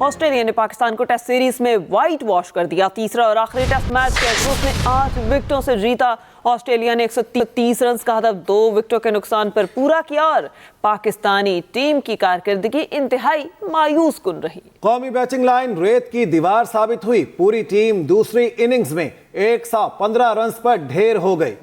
Australia ने पाकिस्तान को test series में व्हाइट वॉश कर दिया। तीसरा और आखिरी टेस्ट मैच कैसरोस ने 8 विकेटों से जीता। ऑस्ट्रेलिया ने 130 रन का हदफ 2 विकेटों के नुकसान पर पूरा किया और पाकिस्तानी टीम की कारकर्दगी इंतहाई मायूस कुन रही। कौमी बैटिंग लाइन रेत की दीवार साबित हुई। पूरी टीम दूसरी इनिंग्स में 115 रन पर ढेर हो गई।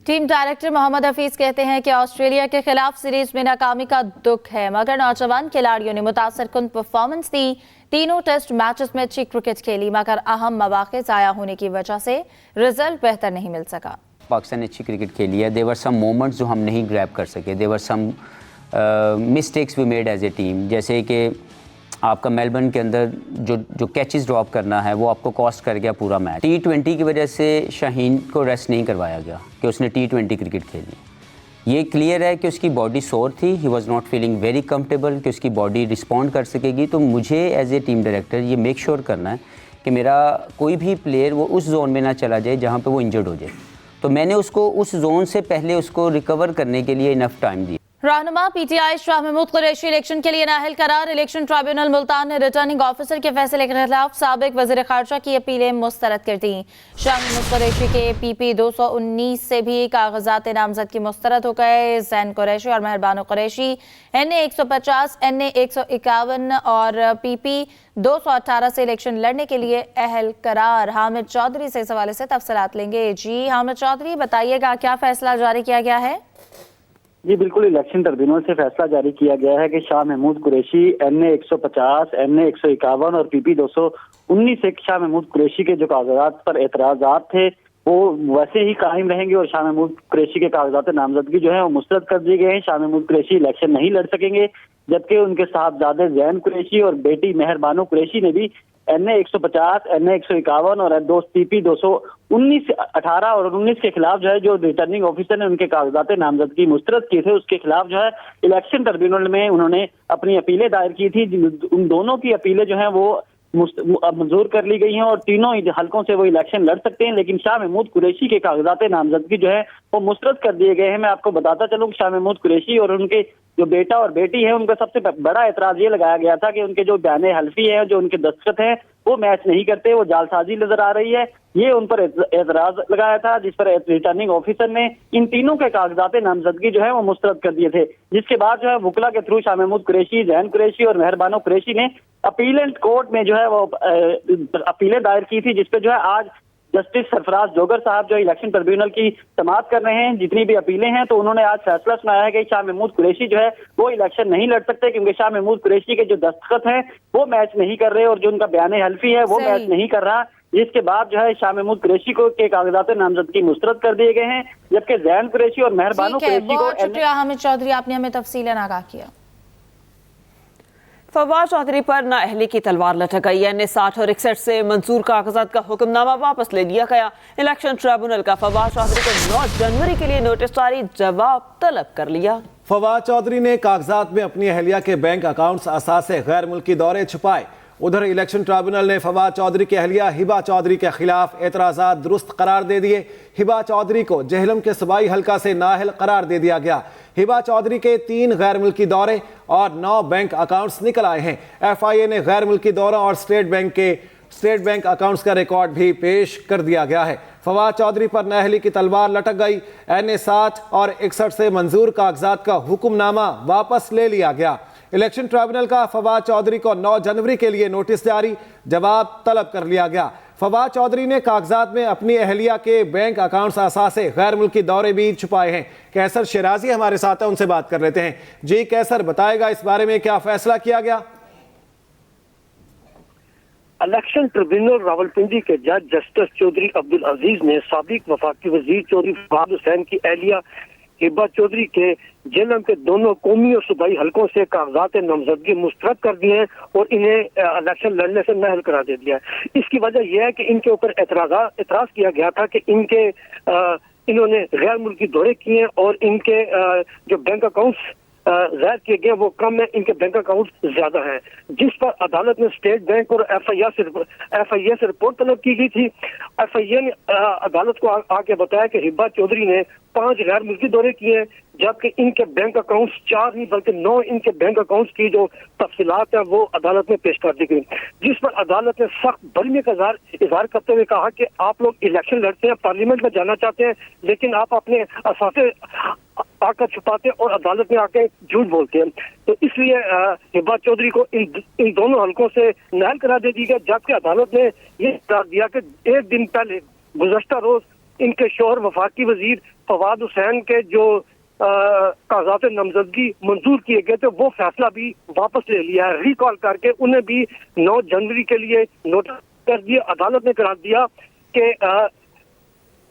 टीम डायरेक्टर मोहम्मद हफीज कहते हैं कि ऑस्ट्रेलिया के खिलाफ सीरीज में नाकामी का दुख है, मगर नौजवान खिलाड़ियों ने मुतासरकुन परफॉर्मेंस दी। तीनों टेस्ट मैचेस में अच्छी क्रिकेट खेली, मगर अहम मौके ज़ाया होने की वजह से रिजल्ट बेहतर नहीं मिल सका। पाकिस्तान ने अच्छी क्रिकेट खेली है। देवर सम मोमेंट्स जो हम नहीं ग्रैब कर सके, there were some mistakes we made as a team, जैसे कि आपका मेलबर्न के अंदर जो कैचेस ड्रॉप करना है वो आपको कॉस्ट कर गया पूरा मैच। T20 की वजह से शाहीन को रेस्ट नहीं करवाया गया कि उसने T20 क्रिकेट खेली। ये क्लियर है कि उसकी बॉडी सोर थी, he was not feeling very comfortable कि उसकी बॉडी रिस्पॉन्ड कर सकेगी। तो मुझे एज ए टीम डायरेक्टर ये मेक श्योर करना है कि मेरा कोई भी प्लेयर वो उस जोन में ना चला जाए जहाँ पर वो इंजर्ड हो जाए। तो मैंने उसको उस जोन से पहले उसको रिकवर करने के लिए इनफ टाइम दिया। रहनुमा पीटीआई शाह महमूद कुरैशी इलेक्शन के लिए नाअहल करार। इलेक्शन ट्राइब्यूनल मुल्तान ने रिटर्निंग ऑफिसर के फैसले के खिलाफ साबिक वज़ीर ख़ारजा की अपीलें मुस्तरद कर दी। शाह महमूद कुरैशी के PP 219 से भी कागजात नामजद की मुस्तरद हो गए। जैन कुरैशी और मेहरबानो कुरैशी NA 150, NA 151 और PP 218 से इलेक्शन लड़ने के लिए अहल करार। हामिद चौधरी से इस हवाले से तफसीलात लेंगे। जी हामिद चौधरी, बताइएगा क्या फैसला जारी किया गया है? जी बिल्कुल, इलेक्शन ट्रिब्यूनल से फैसला जारी किया गया है कि शाह महमूद कुरैशी NA 150, NA 151 और PP 219 से शाह महमूद कुरैशी के जो कागजात पर एतराजात थे वो वैसे ही कायम रहेंगे और शाह महमूद कुरैशी के कागजात नामजदगी जो है वो मुस्तरद कर दिए गए हैं। शाह महमूद कुरैशी इलेक्शन नहीं लड़ सकेंगे, जबकि उनके साहबजादे जैन कुरैशी और बेटी मेहरबानो कुरैशी ने भी NA 150, NA 151 और PP 219, 18 और 19 के खिलाफ जो है जो रिटर्निंग ऑफिसर ने उनके कागजात नामजदगी मुस्तरद किए थे उसके खिलाफ जो है इलेक्शन ट्रिब्यूनल में उन्होंने अपनी अपीलें दायर की थी। उन दोनों की अपीलें जो हैं वो मंजूर कर ली गई हैं और तीनों हलकों से वो इलेक्शन लड़ सकते हैं, लेकिन शाह महमूद कुरैशी के कागजात नामजदगी जो है वो मुस्तरद कर दिए गए हैं। मैं आपको बताता चलूं, शाह महमूद कुरैशी और उनके जो बेटा और बेटी है उनका सबसे बड़ा एतराज ये लगाया गया था कि उनके जो बयान हल्फी है, जो उनके दस्तखत हैं, वो मैच नहीं करते, वो जालसाजी नजर आ रही है। ये उन पर एतराज लगाया था, जिस पर रिटर्निंग ऑफिसर ने इन तीनों के कागजात नामजदगी जो है वो मुस्तरद कर दिए थे। जिसके बाद जो है वकला के थ्रू शाह महमूद कुरैशी, जैन कुरैशी और मेहरबानो कुरैशी ने अपीलेंट कोर्ट में जो है वो अपीलें दायर की थी, जिसपे जो है आज जस्टिस सरफराज जोगर साहब जो इलेक्शन ट्रिब्यूनल की समाअत कर रहे हैं जितनी भी अपीलें हैं। तो उन्होंने आज फैसला सुनाया है कि शाह महमूद कुरैशी जो है वो इलेक्शन नहीं लड़ सकते, क्योंकि शाह महमूद कुरैशी के जो दस्तखत हैं वो मैच नहीं कर रहे और जो उनका बयान हल्फी है वो मैच नहीं कर रहा। जिसके बाद जो है शाह महमूद कुरैशी को के कागजात नामजदगी मुस्तरद कर दिए गए हैं, जबकि जैन कुरैशी और मेहरबानो कुरैशी को। शुक्रिया हामिद चौधरी, आपने हमें तफसीलन आगाह किया। फवाद चौधरी पर नाअहली की तलवार लटक गई। NA 60 और 61 से मंजूर कागजात का हुक्मनामा वापस ले लिया गया। इलेक्शन ट्रिब्यूनल का फवाद चौधरी को 9 जनवरी के लिए नोटिस जारी, जवाब तलब कर लिया। फवाद चौधरी ने कागजात में अपनी अहलिया के बैंक अकाउंट्स असासे गैर मुल्की दौरे छुपाए। उधर इलेक्शन ट्रिब्यूनल ने फवाद चौधरी की अहलिया हिबा चौधरी के खिलाफ एतराज़ात दुरुस्त करार दे दिए। हिबा चौधरी को जेहलम के सूबाई हल्का से नाअहल करार दे दिया गया। हिबा चौधरी के 3 गैर मुल्की दौरे और 9 बैंक अकाउंट्स निकल आए हैं। FIA ने गैर मुल्की दौरों और स्टेट बैंक अकाउंट्स का रिकॉर्ड भी पेश कर दिया गया है। फवाद चौधरी पर नाअहली की तलवार लटक गई। NA 60 और 61 से मंजूर कागजात का हुक्मनामा वापस ले लिया गया। इलेक्शन ट्रिब्यूनल का फवाद चौधरी को 9 जनवरी के लिए नोटिस जारी, जवाब तलब कर लिया गया। फवाद चौधरी ने कागजात में अपनी अहलिया के बैंक अकाउंट्स असासे गैर मुल्की दौरे भी छुपाए हैं। कैसर शिराजी हमारे साथ है, उनसे बात कर लेते हैं। जी कैसर, बताएगा इस बारे में क्या फैसला किया गया? इलेक्शन ट्रिब्यूनल रावलपिंडी के जज जस्टिस चौधरी अब्दुल अजीज ने साबिक वफाकी वजीर चौधरी फवाद हुसैन की अहलिया हिबा चौधरी के जेलम के दोनों कौमी और सूबाई हलकों से कागजात नामजदगी मुस्तरद कर दिए हैं और इन्हें इलेक्शन लड़ने से नाअहल करा दे दिया है। इसकी वजह यह है कि इनके ऊपर एतराज किया गया था कि इन्होंने गैर मुल्की दौरे किए और इनके जो बैंक अकाउंट्स जाहिर किए गए वो कम है, इनके बैंक अकाउंट ज्यादा हैं, जिस पर अदालत ने स्टेट बैंक और एफआईए से रिपोर्ट तलब की गई थी। एफआईए ने अदालत को आके बताया कि हिबा चौधरी ने 5 गैर मुल्की दौरे किए हैं, जबकि इनके बैंक अकाउंट्स 4 नहीं बल्कि 9 इनके बैंक अकाउंट्स की जो तफसीलात है वो अदालत में पेश कर दी गई, जिस पर अदालत ने सख्त बरमी का इजहार करते हुए कहा कि आप लोग इलेक्शन लड़ते हैं, पार्लियामेंट में जाना चाहते हैं, लेकिन आप अपने असासे आकर छुपाते और अदालत में आके झूठ बोलते हैं। तो इसलिए हिबा चौधरी को इन दोनों हलकों से नाअहल करार दे दी गई, जबकि अदालत ने यह करार दिया कि एक दिन पहले गुज़श्ता रोज इनके शौहर वफाकी वजीर फवाद हुसैन के जो कागजात नामजदगी मंजूर किए गए थे वो फैसला भी वापस ले लिया है, रिकॉल करके उन्हें भी 9 जनवरी के लिए नोटिस कर दिया। अदालत ने करार दिया कि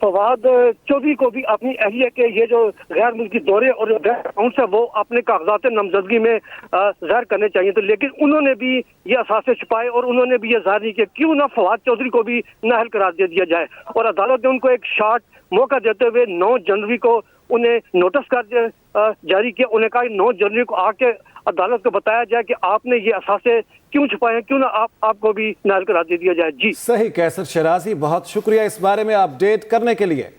फवाद चौधरी को भी अपनी अहलिया के ये जो गैर मुल्की दौरे और बैंक अकाउंट्स है वो अपने कागजात नामजदगी में ज़ाहिर करने चाहिए, तो लेकिन उन्होंने भी ये असासे छुपाए और उन्होंने भी ये ज़ाहिर नहीं किया, क्यों ना फवाद चौधरी को भी नाअहल करार दे दिया जाए। और अदालत ने उनको एक शॉर्ट मौका देते हुए 9 जनवरी को उन्हें नोटिस कर जारी किया। उन्हें कहा 9 जनवरी को आके अदालत को बताया जाए कि आपने ये असासे क्यों छुपाए हैं, क्यों ना आपको भी नाअहल करार दे दिया जाए। जी सही कैसर शराजी, बहुत शुक्रिया इस बारे में अपडेट करने के लिए।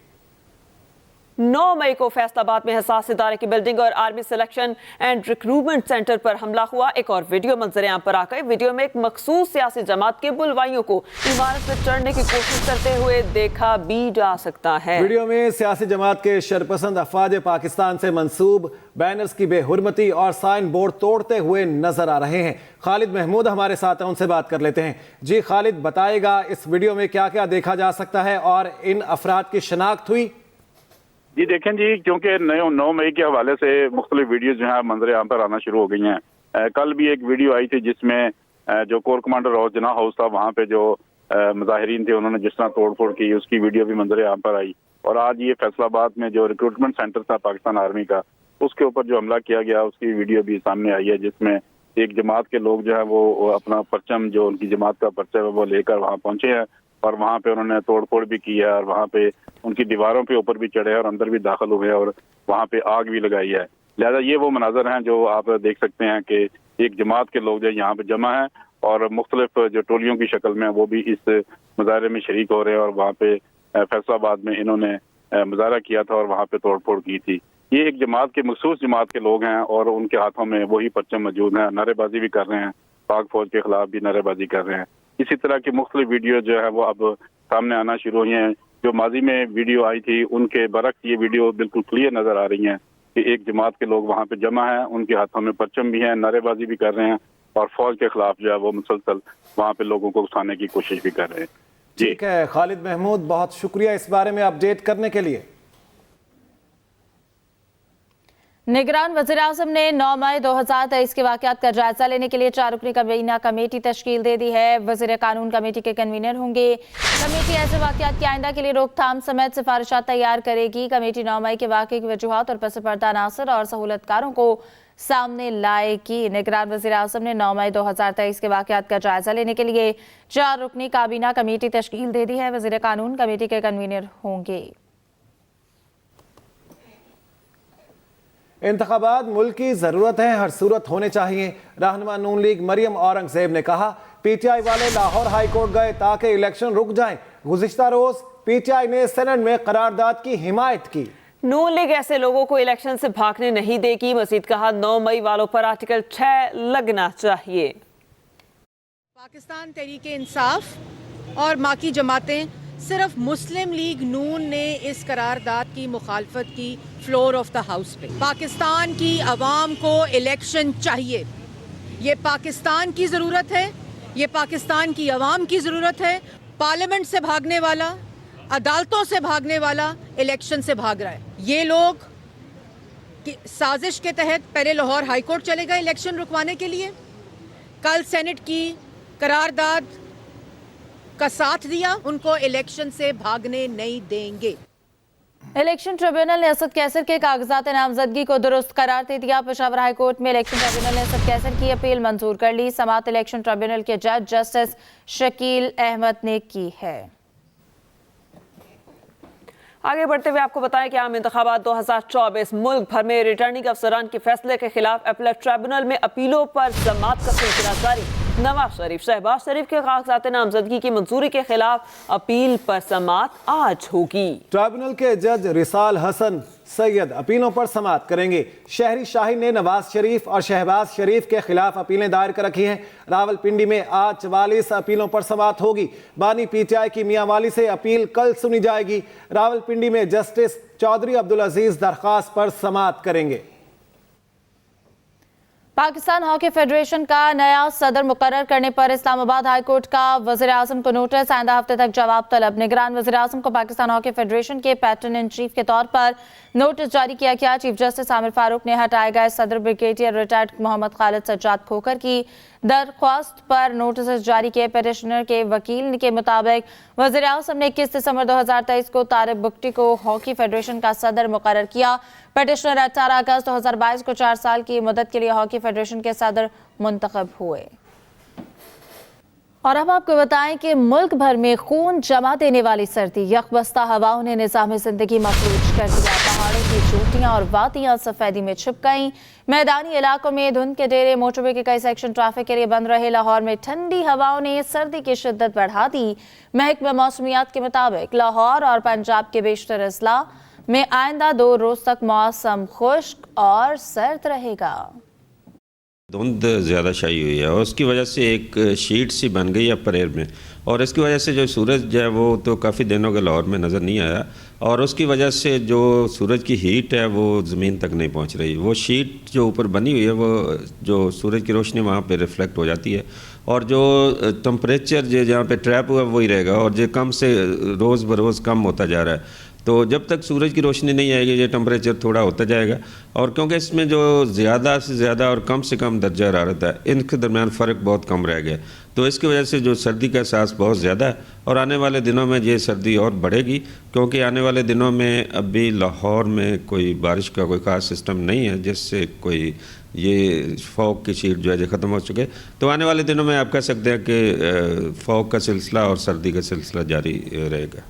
9 मई को फैसलाबाद में हसास इदारे की बिल्डिंग और army selection and recruitment centre पर हमला हुआ। एक और वीडियो मंजर-ए-आम पर आ गई। वीडियो में एक मखसूस सियासी जमात के बुलवाइयों को इमारत में चढ़ने की कोशिश करते हुए देखा भी जा सकता है। वीडियो में सियासी जमात के शरपसंद अफवाज पाकिस्तान से मंसूब बैनर्स की बेहुरमती और साइन बोर्ड तोड़ते हुए नजर आ रहे हैं। खालिद महमूद हमारे साथ हैं, उनसे बात कर लेते हैं। जी खालिद, बताएगा इस वीडियो में क्या क्या देखा जा सकता है और इन अफराद की शनाख्त हुई? जी देखें जी, क्योंकि 9 मई के हवाले से मुख्तलिफ वीडियो जो है मंजर आम पर आना शुरू हो गई हैं। कल भी एक वीडियो आई थी जिसमें जो कोर कमांडर हाउस जना हाउस था वहाँ पे जो मुजाहिरीन थे उन्होंने जिस तरह तोड़ फोड़ की उसकी वीडियो भी मंजर आम पर आई। और आज ये फैसलाबाद में जो रिक्रूटमेंट सेंटर था पाकिस्तान आर्मी का उसके ऊपर जो हमला किया गया उसकी वीडियो भी सामने आई है, जिसमें एक जमात के लोग जो है वो अपना परचम जो उनकी जमात का परचम है वो लेकर वहाँ पहुंचे हैं और वहाँ पे उन्होंने तोड़ फोड़ भी की है और वहाँ पे उनकी दीवारों पे ऊपर भी चढ़े हैं और अंदर भी दाखिल हुए हैं और वहाँ पे आग भी लगाई है। लिहाजा ये वो मनाजर हैं जो आप देख सकते हैं कि एक जमात के लोग जो यहाँ पे जमा हैं और मुख्तलिफ जो टोलियों की शक्ल में वो भी इस मुजाहरे में शरीक हो रहे हैं और वहाँ पे फैसलाबाद में इन्होंने मुजाहरा किया था और वहाँ पे तोड़ फोड़ की थी। ये एक जमात के मखसूस जमात के लोग हैं और उनके हाथों में वही परचम मौजूद है, नारेबाजी भी कर रहे हैं, पाक फौज के खिलाफ भी नारेबाजी कर रहे हैं। इसी तरह की मुख्तलिफ वीडियो जो है वो अब सामने आना शुरू हुई हैं। जो माजी में वीडियो आई थी उनके बरक्स ये वीडियो बिल्कुल क्लियर नजर आ रही हैं कि एक जमात के लोग वहाँ पे जमा हैं, उनके हाथों में परचम भी हैं, नारेबाजी भी कर रहे हैं और फौज के खिलाफ जो है वो मुसलसल वहाँ पे लोगों को उकसाने की कोशिश भी कर रहे हैं। ठीक है खालिद महमूद, बहुत शुक्रिया इस बारे में अपडेट करने के लिए। निगरान वज़ीर-ए-आज़म ने 9 मई 2023 के वाक़यात का जायजा लेने के लिए 4 रुकनी काबीना कमेटी तश्कील दे दी है। वज़ीर कानून कमेटी के कन्वीनर होंगे। कमेटी ऐसे वाक़यात की आइंदा के लिए रोकथाम समेत सिफारिशात तैयार करेगी। कमेटी 9 मई के वाक़े की वजूहात और पस पर्दा अनासर और सहूलतकारों को सामने लाएगी। निगरान वज़ीर-ए-आज़म ने 9 मई 2023 के वाक़यात का जायजा लेने के लिए 4 रुकनी काबीना कमेटी तश्कील दे दी है। वज़ीर कानून कमेटी के कन्वीनर होंगे। इंतखाबात मुल्क की जरूरत है, हर सूरत होने चाहिए। रहनुमा नून लीग मरियम औरंगजेब ने कहा, पीटीआई वाले लाहौर हाई कोर्ट गए ताकि इलेक्शन रुक जाएं। गुज़िश्ता रोज पीटीआई ने सेनेट में करारदाद की हिमायत की। नून लीग ऐसे लोगों को इलेक्शन से भागने नहीं देगी। मजीद कहा, 9 मई वालों पर आर्टिकल 6 लगना चाहिए। पाकिस्तान तहरीक इंसाफ और बाकी जमातें, सिर्फ मुस्लिम लीग नून ने इस करारदाद की मुखालफत की फ्लोर ऑफ द हाउस पे। पाकिस्तान की आवाम को इलेक्शन चाहिए, ये पाकिस्तान की ज़रूरत है, ये पाकिस्तान की आवाम की ज़रूरत है। पार्लियामेंट से भागने वाला, अदालतों से भागने वाला इलेक्शन से भाग रहा है। ये लोग साजिश के तहत पहले लाहौर हाई कोर्ट चले गए इलेक्शन रुकवाने के लिए, कल सेनेट की करारदाद का साथ दिया, उनको इलेक्शन से भागने नहीं देंगे। इलेक्शन ट्रिब्यूनल ने असद कैसर के कागजात नामजदगी को दुरुस्त करार दे दिया। पेशावर हाई कोर्ट में इलेक्शन ट्रिब्यूनल ने असद कैसर की अपील मंजूर कर ली। समाअत इलेक्शन ट्रिब्यूनल के जज जस्टिस शकील अहमद ने की है। आगे बढ़ते हुए आपको बताएं कि आम इंतखाबात 2024 मुल्क भर में रिटर्निंग अफसरान के फैसले के खिलाफ अपीलेट ट्रिब्यूनल में अपीलों पर समाअत का सिलसिला जारी। नवाज शरीफ शहबाज शरीफ के कागजात नामजदगी की मंजूरी के खिलाफ अपील पर समाअत आज होगी। ट्रिब्यूनल के जज रिसाल हसन सैयद अपीलों पर समाअत करेंगे। शहरी शाहीन ने नवाज शरीफ और शहबाज शरीफ के खिलाफ अपीलें दायर कर रखी हैं। रावलपिंडी में आज 44 अपीलों पर समाअत होगी। बानी पीटीआई की मियांवाली से अपील कल सुनी जाएगी। रावलपिंडी में जस्टिस चौधरी अब्दुल अजीज दरख्वास्त पर समाअत करेंगे। पाकिस्तान हॉकी फेडरेशन का नया सदर मुकर्रर करने पर इस्लामाबाद हाई कोर्ट का वज़ीर आज़म को नोटिस, आइंदा हफ्ते तक जवाब तलब। निगरान वज़ीर आज़म को पाकिस्तान हॉकी फेडरेशन के पैटर्न इन चीफ के तौर पर नोटिस जारी किया गया। चीफ जस्टिस आमिर फारूक ने हटाए गए सदर ब्रिगेडियर रिटायर्ड मोहम्मद खालिद सज्जाद खोखर की दरख्वास्त पर नोटिस जारी किए। पिटिशनर के वकील के मुताबिक वज़ीर आज़म ने 21 दिसंबर 2023 को तारिक बुगटी को हॉकी फेडरेशन का सदर मुकर्रर किया। पिटिशनर 18 अगस्त 2022 को 4 साल की मुद्दत के लिए हॉकी फेडरेशन के सदर मुंतखब हुए। और अब आपको बताएं कि मुल्क भर में खून जमा देने वाली सर्दी यकबस्ता हवाओं ने निज़ाम जिंदगी मफलूज कर दिया। पहाड़ों की चोटियां और वादियां सफेदी में छिप गईं। मैदानी इलाकों में धुंध के डेरे, मोटरवे के कई सेक्शन ट्रैफिक के लिए बंद रहे। लाहौर में ठंडी हवाओं ने सर्दी की शिद्दत बढ़ा दी। महकमा मौसमियात के मुताबिक लाहौर और पंजाब के बेशतर अजला में आइंदा 2 रोज तक मौसम खुश्क और सर्द रहेगा। धुंध ज़्यादा छाई हुई है और उसकी वजह से एक शीट सी बन गई है परेर में, और इसकी वजह से जो सूरज है वो तो काफ़ी दिनों के लाहौर में नज़र नहीं आया, और उसकी वजह से जो सूरज की हीट है वो ज़मीन तक नहीं पहुंच रही। वो शीट जो ऊपर बनी हुई है वो जो सूरज की रोशनी वहाँ पे रिफ्लेक्ट हो जाती है, और जो टम्परेचर जो जहाँ पे ट्रैप हुआ वही रहेगा, और जो कम से रोज़ बरोज़ कम होता जा रहा है। तो जब तक सूरज की रोशनी नहीं आएगी ये टेम्परेचर थोड़ा होता जाएगा, और क्योंकि इसमें जो ज़्यादा से ज़्यादा और कम से कम दर्जा हरारत है इनके दरमियान फ़र्क बहुत कम रह गया, तो इसकी वजह से जो सर्दी का एहसास बहुत ज़्यादा है। और आने वाले दिनों में ये सर्दी और बढ़ेगी, क्योंकि आने वाले दिनों में अभी लाहौर में कोई बारिश का कोई ख़ास सिस्टम नहीं है जिससे कोई ये फॉग की शीट जो है ख़त्म हो चुके। तो आने वाले दिनों में आप कह सकते हैं कि फॉग का सिलसिला और सर्दी का सिलसिला जारी रहेगा।